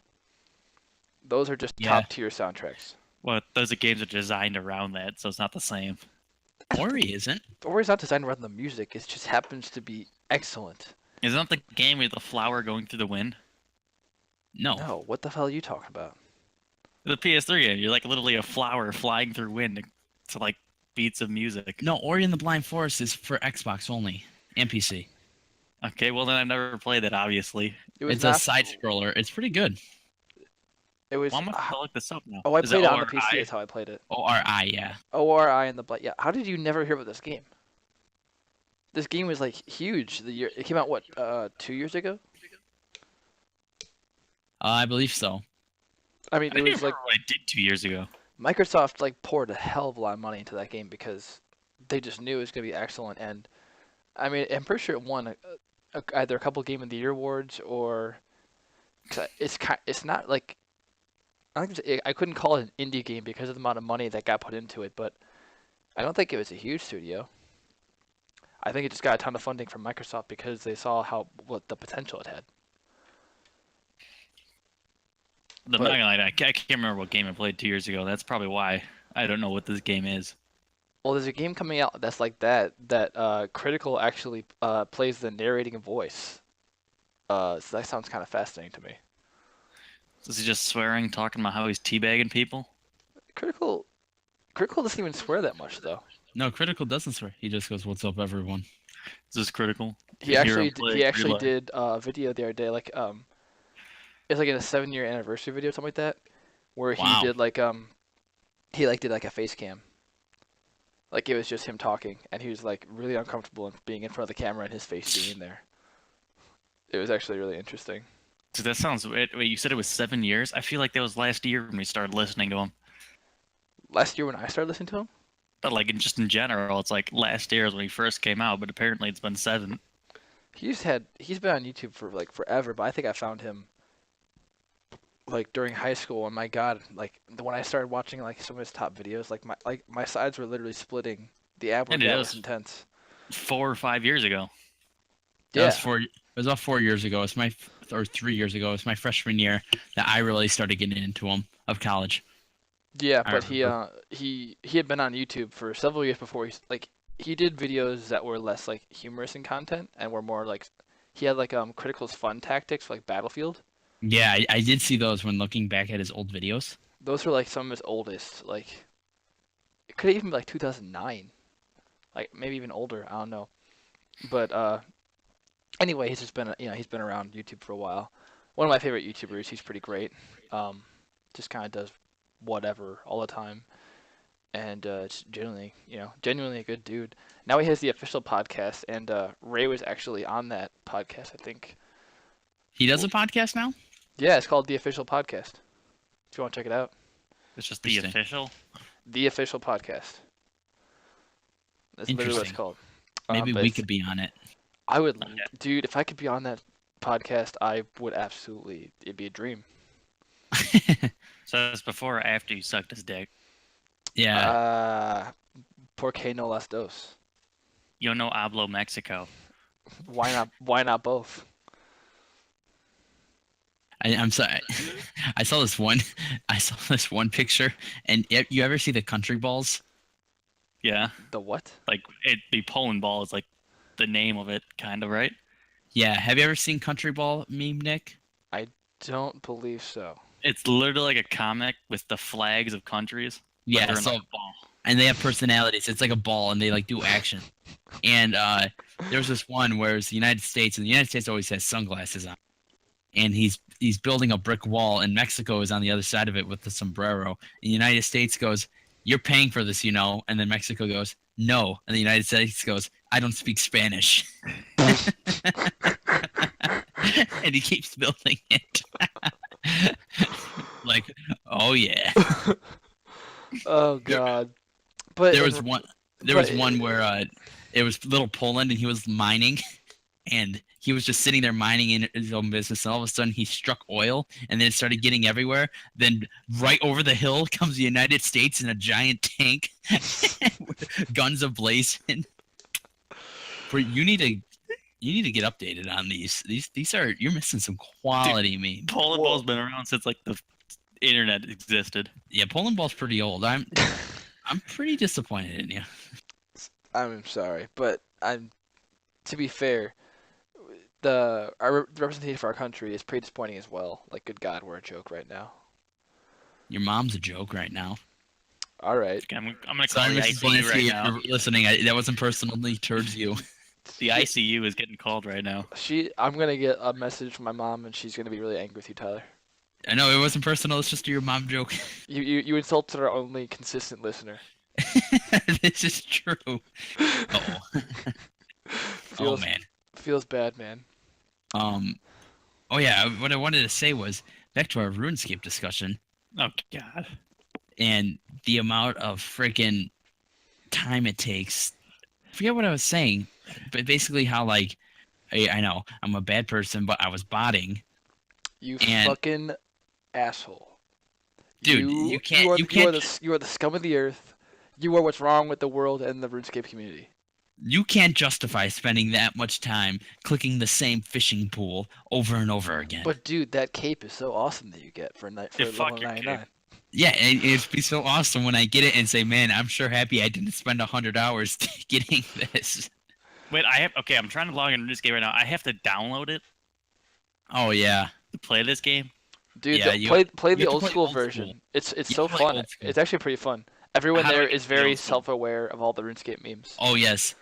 Those are just top tier soundtracks. Well, those are games that are designed around that, so it's not the same. Ori isn't. Ori's not designed around the music. It just happens to be excellent. Isn't that the game with the flower going through the wind? No. No, what the hell are you talking about? The PS3 game. You're like literally a flower flying through wind to like beats of music. No, Ori and the Blind Forest is for Xbox only and PC. Okay, well then I've never played it. Obviously. It was It's a not. side scroller. It's pretty good. It was. Well, I'm gonna have to look this up now. Oh, I Is played it on the ORI? PC. That's how I played it. ORI, yeah. ORI and the Blight. Yeah. How did you never hear about this game? This game was like huge. The year it came out, what, 2 years ago? I believe so. I mean, I it didn't was like remember what I did 2 years ago. Microsoft like poured a hell of a lot of money into that game because they just knew it was gonna be excellent. And I mean, I'm pretty sure it won either a couple Game of the Year awards or 'cause it's not like I couldn't call it an indie game because of the amount of money that got put into it, but I don't think it was a huge studio. I think it just got a ton of funding from Microsoft because they saw what the potential it had. I'm not But gonna lie, I can't remember what game I played 2 years ago. That's probably why I don't know what this game is. well, there's a game coming out that's like that Critical actually plays the narrating voice. So that sounds kind of fascinating to me. Is he just swearing, talking about how he's teabagging people? Critical doesn't even swear that much though. No, Critical doesn't swear. He just goes, "What's up, everyone?" Is this critical? He actually did a video the other day, like it's like in a 7-year anniversary video, something like that, where he Wow. did like did like a face cam. Like it was just him talking, and he was like really uncomfortable in being in front of the camera and his face being in there. It was actually really interesting. Dude, that sounds. Wait, you said it was 7 years? I feel like that was last year when we started listening to him. Last year when I started listening to him, But like, just in general, it's like last year is when he first came out, but apparently it's been 7. he's been on YouTube for like forever, but I think I found him like during high school, and my God, like when I started watching like some of his top videos, like my sides were literally splitting. The ab And it workout was is. intense. 4 or 5 years ago. That Yeah, was 4. It was about 4 years ago. Or 3 years ago. It's my freshman year that I really started getting into him of college. yeah, I but remember. he had been on YouTube for several years before he did videos that were less like humorous in content and were more like he had like Critical's fun tactics for, like Battlefield. Yeah, I did see those when looking back at his old videos. Those were like some of his oldest. Like it could even be like 2009, like maybe even older. I don't know. But anyway, he's just been he's been around YouTube for a while. One of my favorite YouTubers. He's pretty great. Um, just kind of does whatever all the time, and it's genuinely a good dude. Now he has the official podcast, and Ray was actually on that podcast, I think. He does a podcast now? Yeah, it's called the official podcast. If you want to check it out, It's just the Interesting. official. the official podcast. That's literally what it's Interesting. call. Maybe But we could be on it. I would, Okay. dude, if I could be on that podcast, I would absolutely. It'd be a dream. So that's before or after you sucked his dick. Yeah. Por qué no las dos? Yo no hablo Mexico. Why not? Why not both? I'm sorry. I saw this one. I saw this one picture, and you ever see the country balls? Yeah. The what? Like, the Poland ball is like the name of it, kind of, right? Yeah. Have you ever seen country ball meme, Nick? I don't believe so. It's literally like a comic with the flags of countries. But Yeah. they're in So, like a ball. and they have personalities. It's like a ball, and they like do action. And there's this one where it's the United States, and the United States always has sunglasses on. And he's building a brick wall, and Mexico is on the other side of it with the sombrero. And the United States goes, "You're paying for this, you know." And then Mexico goes, "No." And the United States goes, "I don't speak Spanish." And he keeps building it. Like, oh yeah. Oh God. But There in- was one. There but was one where it was little Poland, and he was mining, and he was just sitting there mining in his own business, and all of a sudden he struck oil, and then it started getting everywhere. Then right over the hill comes the United States in a giant tank, with guns ablazing. You need to get updated on these. These are you're missing some quality memes. Poland Whoa. ball's been around since like the internet existed. Yeah, Poland ball's pretty old. I'm pretty disappointed in you. I'm sorry, but to be fair, our representation for our country is pretty disappointing as well. Like, good God, we're a joke right now. Your mom's a joke right now. All right. Okay, I'm gonna call Sorry, the Mrs. ICU right Blansky, if now. you're listening. That wasn't personally towards you. The ICU is getting called right now. I'm gonna get a message from my mom, and she's gonna be really angry with you, Tyler. I know it wasn't personal. It's just your mom joke. You insulted our only consistent listener. This is true. Oh. Oh man. Feels bad, man. Oh yeah. What I wanted to say was back to our RuneScape discussion Oh God. and the amount of freaking time it takes. I forget what I was saying, but basically how like I know I'm a bad person, but I was botting. You And- fucking asshole. Dude, you can't- you You are the scum of the earth. You are what's wrong with the world and the RuneScape community. You can't justify spending that much time clicking the same fishing pool over and over again. But dude, that cape is so awesome that you get for Yeah, fuck level your 99. Yeah, and it'd be so awesome when I get it and say, "Man, I'm sure happy I didn't spend 100 hours getting this." Wait, I'm trying to log into this game right now. I have to download it Oh yeah, to play this game. Dude, Yeah, play you the have to old play school old version. school. It's You so have to play fun. old school. It's actually pretty fun. Everyone How do I there get is to the very old school? self-aware of all the RuneScape memes. oh yes.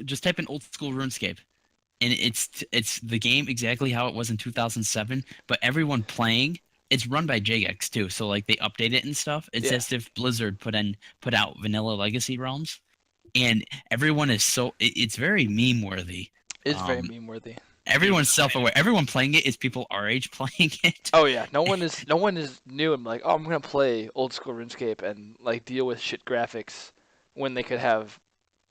Just type in old school RuneScape, and it's the game exactly how it was in 2007. But everyone playing, it's run by Jagex too, so like they update it and stuff. It's Yeah. as if Blizzard put out Vanilla Legacy Realms, and everyone is it's very meme worthy. It's very Um, meme-worthy. Everyone's self-aware. Everyone playing it is people our age playing it. Oh yeah, no one is new and like, oh, I'm gonna play old school RuneScape and like deal with shit graphics when they could have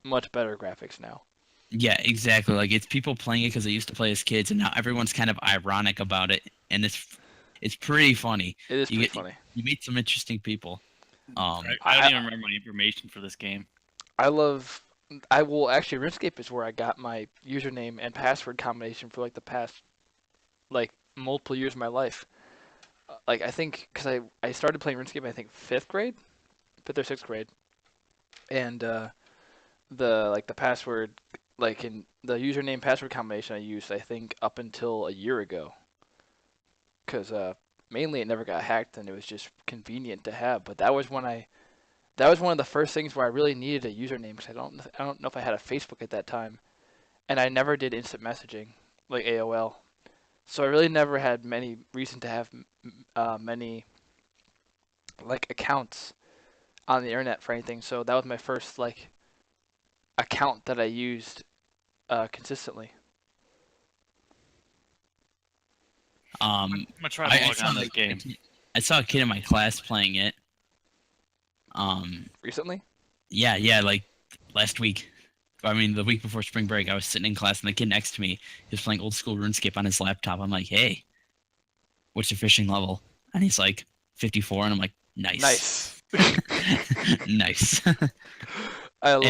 much better graphics now. Yeah, exactly. Like it's people playing it because they used to play as kids, and now everyone's kind of ironic about it, and it's pretty funny. It is You pretty get- funny. You meet some interesting people. I I- don't even remember my information for this game. I will actually RuneScape is where I got my username and password combination for like the past like multiple years of my life. Like I think because I started playing RuneScape I think fifth or sixth grade, and the password like in the username password combination I used I think up until a year ago, because mainly it never got hacked and it was just convenient to have. But that was one of the first things where I really needed a username because I don't know if I had a Facebook at that time, and I never did instant messaging like AOL, so I really never had many reason to have many like accounts on the internet for anything. So that was my first like account that I used consistently. Um, I'm gonna try I, to I log saw on this game. I saw a kid in my class playing it. Recently? Yeah, like last week. I mean, the week before spring break, I was sitting in class, and the kid next to me was playing old school RuneScape on his laptop. I'm like, "Hey, what's your fishing level?" And he's like, 54, and I'm like, "Nice, nice." I love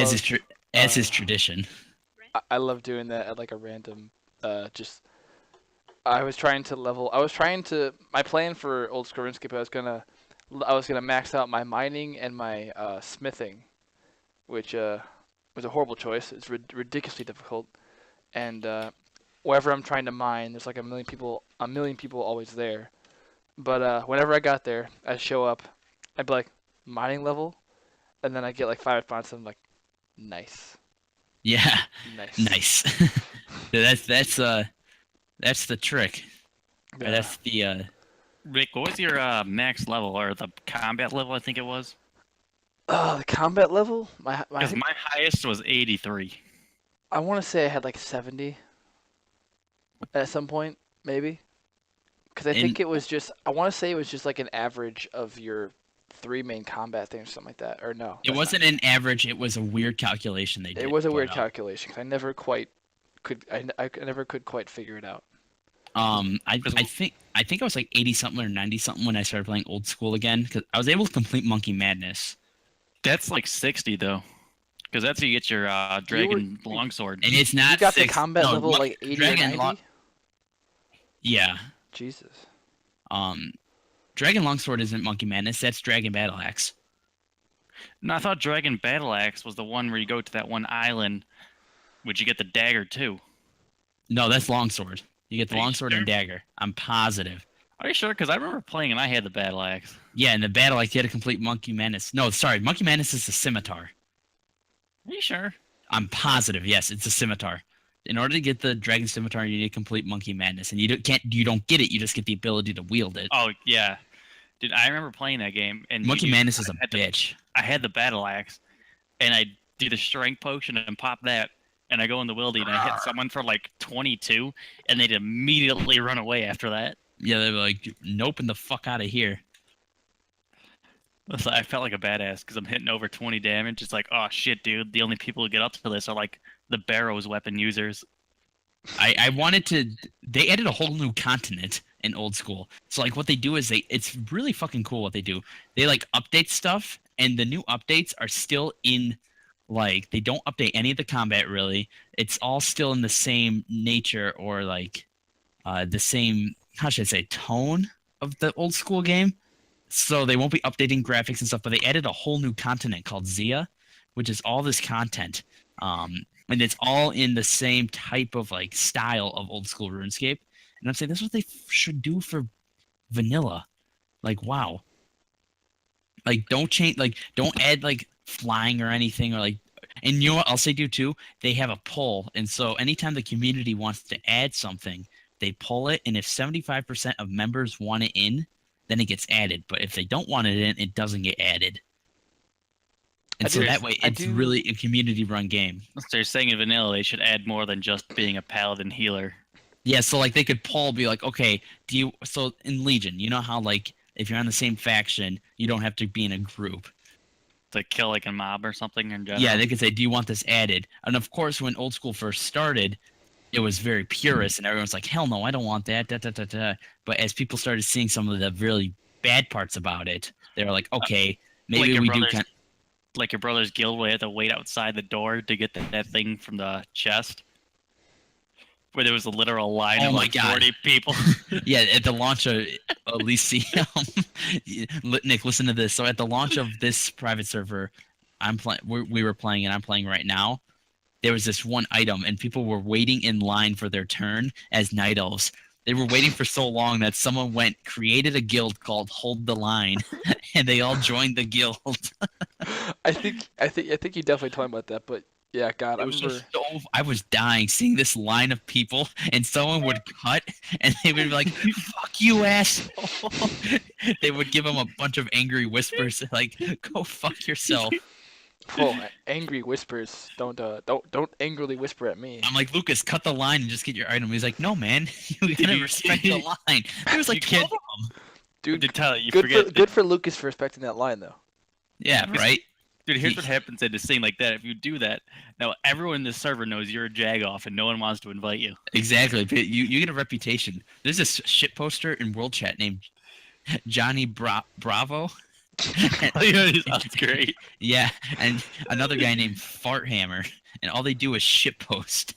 as his tradition. I love doing that at like a random just I was trying to my plan for old school RuneScape I was gonna max out my mining and my smithing, which was a horrible choice. It's ridiculously difficult, and wherever I'm trying to mine, there's like a million people always there. But whenever I got there, I'd show up, I'd be like mining level, and then I get like 5 responses. I'm like, nice, Yeah, nice, nice. That's the trick. Or Yeah. that's the Rick, what was your max level or the combat level? I think it was. The combat level, Because my highest was 83. I want to say I had like 70 at some point, maybe. Because I think it was just, I want to say it was just like an average of your 3 main combat things or something like that. Or no. it wasn't an average. It was a weird calculation they did. It was a but, weird calculation because I never could quite figure it out. I think I was like 80 something or 90 something when I started playing old school again because I was able to complete Monkey Madness. That's like 60 though. Because that's how you get your dragon longsword. And it's not. You got the 6 combat no, level like 80 or Dragon 90? Yeah. Jesus. Dragon Longsword isn't Monkey Madness. That's Dragon Battle Axe. No, I thought Dragon Battle Axe was the one where you go to that one island, which you get the dagger too. No, that's longsword. You get the Are you longsword sure? and dagger. I'm positive. Are you sure? Because I remember playing and I had the battle axe. Yeah, in the battle, like you had to complete Monkey Madness. No, sorry, Monkey Madness is the scimitar. Are you sure? I'm positive. Yes, it's a scimitar. In order to get the dragon scimitar, you need to complete Monkey Madness, and you don't get it. You just get the ability to wield it. Oh yeah, dude. I remember playing that game and Monkey Madness is a I had bitch. I had the battle axe, and I do the strength potion and pop that, and I go in the wildy and I hit someone for like 22, and they'd immediately run away after that. Yeah, they're like, nope, and the fuck out of here. I felt like a badass because I'm hitting over 20 damage. It's like, oh shit, dude. The only people who get up to this are like the Barrows weapon users. I wanted to. They added a whole new continent in old school. So like, what they do is it's really fucking cool what they do. They like update stuff, and the new updates are still in. Like they don't update any of the combat really. It's all still in the same nature or like the same, how should I say, tone of the old school game. So they won't be updating graphics and stuff, but they added a whole new continent called Zia, which is all this content. And it's all in the same type of like style of old school RuneScape. And I'm saying that's what they should do for vanilla. Like, wow. Like, don't change, like, don't add like flying or anything or like. And you know what else they do too? They have a poll, and so anytime the community wants to add something, they poll it, and if 75% of members want it in, then it gets added. But if they don't want it in, it doesn't get added. And so that way, it's really a community-run game. So you're saying in vanilla they should add more than just being a paladin healer. Yeah, so like they could poll, be like, okay, do you? So in Legion, you know how like if you're on the same faction, you don't have to be in a group. To kill like a mob or something in general. Yeah, they could say, do you want this added? And of course, when old school first started, it was very purist, and everyone's like, hell no, I don't want that. Da, da, da, da. But as people started seeing some of the really bad parts about it, they were like, okay, maybe like we do kind. Like your brother's guild where you have to wait outside the door to get that thing from the chest. Where there was a literal line of like 40 people. Yeah, at the launch of Elysium. Nick, listen to this. So at the launch of this private server, we were playing, and I'm playing right now. There was this one item, and people were waiting in line for their turn as night elves. They were waiting for so long that someone created a guild called Hold the Line, and they all joined the guild. I think you definitely told me about that, but yeah, God, I was dying seeing this line of people, and someone would cut, and they would be like, "Fuck you, asshole!" They would give them a bunch of angry whispers, like, "Go fuck yourself." Oh, angry whispers! Don't angrily whisper at me. I'm like, Lucas, cut the line and just get your item. He's like, no, man, you gotta respect the line. There was like 12 of them. Dude, Tyler, you good for Lucas for respecting that line, though. Yeah, right. Dude, here's what happens in this thing like that. If you do that, now everyone in this server knows you're a jagoff and no one wants to invite you. Exactly. But you get a reputation. There's this shit poster in World Chat named Johnny Bravo. That's great. Yeah, and another guy named Farthammer, and all they do is shitpost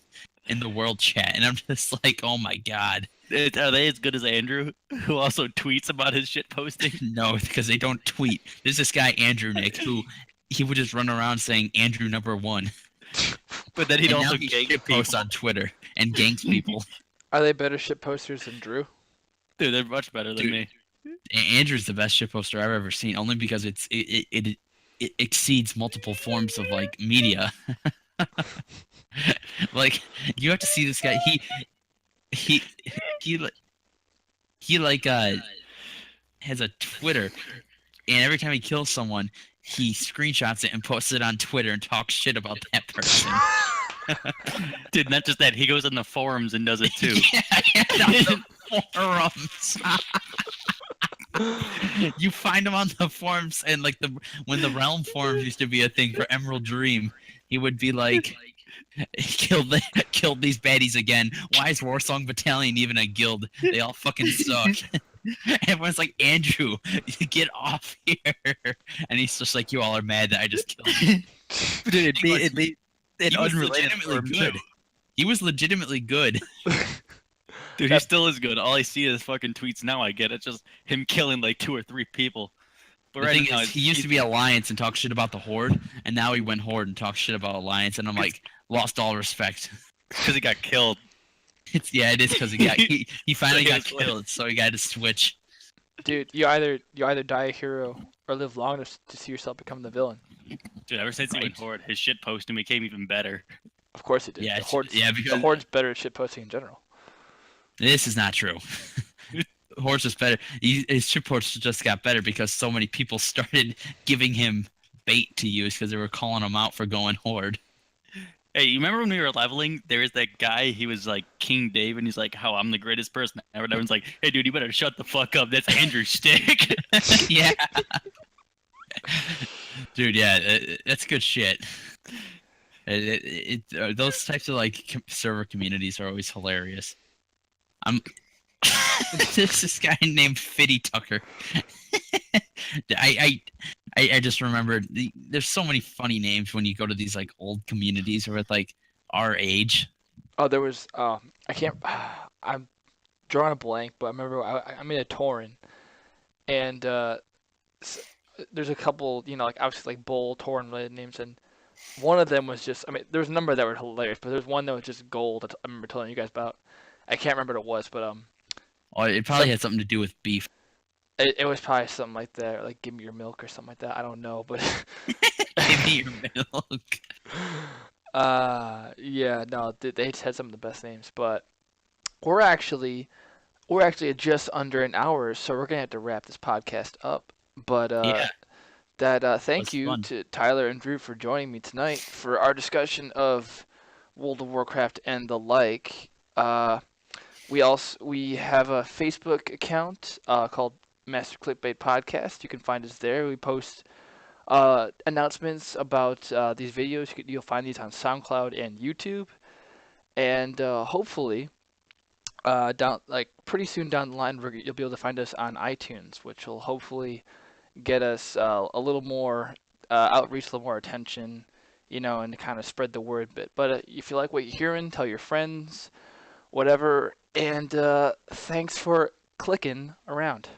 in the World Chat, and I'm just like, oh my god. Are they as good as Andrew, who also tweets about his shit posting? No, because they don't tweet. There's this guy Andrew Nick who he would just run around saying Andrew #1. But then he'd also post on Twitter and ganks people. Are they better shit posters than Drew? Dude, they're much better than me. Andrew's the best shit poster I've ever seen, only because it exceeds multiple forms of like media. Like you have to see this guy. He has a Twitter, and every time he kills someone, he screenshots it and posts it on Twitter and talks shit about that person. Dude, not just that, he goes in the forums and does it too. Yeah, the forums. You find him on the forums, and like when the Realm forums used to be a thing for Emerald Dream, he would be like, killed these baddies again. Why is Warsong Battalion even a guild? They all fucking suck. Everyone's like, Andrew, get off here. And he's just like, you all are mad that I just killed you. Dude, he was legitimately good. He was legitimately good. Dude, he still is good. All I see is fucking tweets now. I get it. Just him killing like 2 or 3 people. But right now, he used to be Alliance and talk shit about the Horde, and now he went Horde and talks shit about Alliance, and I'm like, lost all respect. Because he got killed. It is because he finally So got it's like- killed, so he got to switch. Dude, you either die a hero or live long enough to see yourself become the villain. Dude, ever since he went Right. Horde, his shit posting became even better. Of course it did. Yeah, The because Horde's better at shitposting in general. this is not true. Horse is better. His chip horse just got better because so many people started giving him bait to use because they were calling him out for going horde. Hey, you remember when we were leveling? There was that guy. He was like King Dave, and he's like, "How I'm the greatest person ever." And everyone's like, "Hey, dude, you better shut the fuck up. That's Andrew Stick." Yeah. Dude, yeah, that's good shit. Those types of like server communities are always hilarious. I'm there's this guy named Fitty Tucker. I just remembered there's so many funny names when you go to these like old communities with like our age. Oh, there was I can't I'm drawing a blank, but I remember I made a Tauren, and s- there's a couple, like obviously like Bull, Tauren related names, and one of them was just, I mean, there was a number that were hilarious, but there's one that was just gold that I remember telling you guys about. I can't remember what it was, but Oh, it probably some, had something to do with beef. it was probably something like that, like give me your milk or something like that. I don't know, but Give me your milk. yeah, no, they just had some of the best names, but we're actually we're actually at just under an hour, so we're gonna have to wrap this podcast up. But Yeah, thank was you fun. to Tyler and Drew for joining me tonight for our discussion of World of Warcraft and the like. We have a Facebook account called Masterclickbait Podcast. You can find us there. We post announcements about these videos. You'll find these on SoundCloud and YouTube, and hopefully, down like pretty soon down the line, you'll be able to find us on iTunes, which will hopefully get us a little more outreach, a little more attention, and to kind of spread the word a bit. But if you like what you're hearing, tell your friends, whatever. And thanks for clicking around.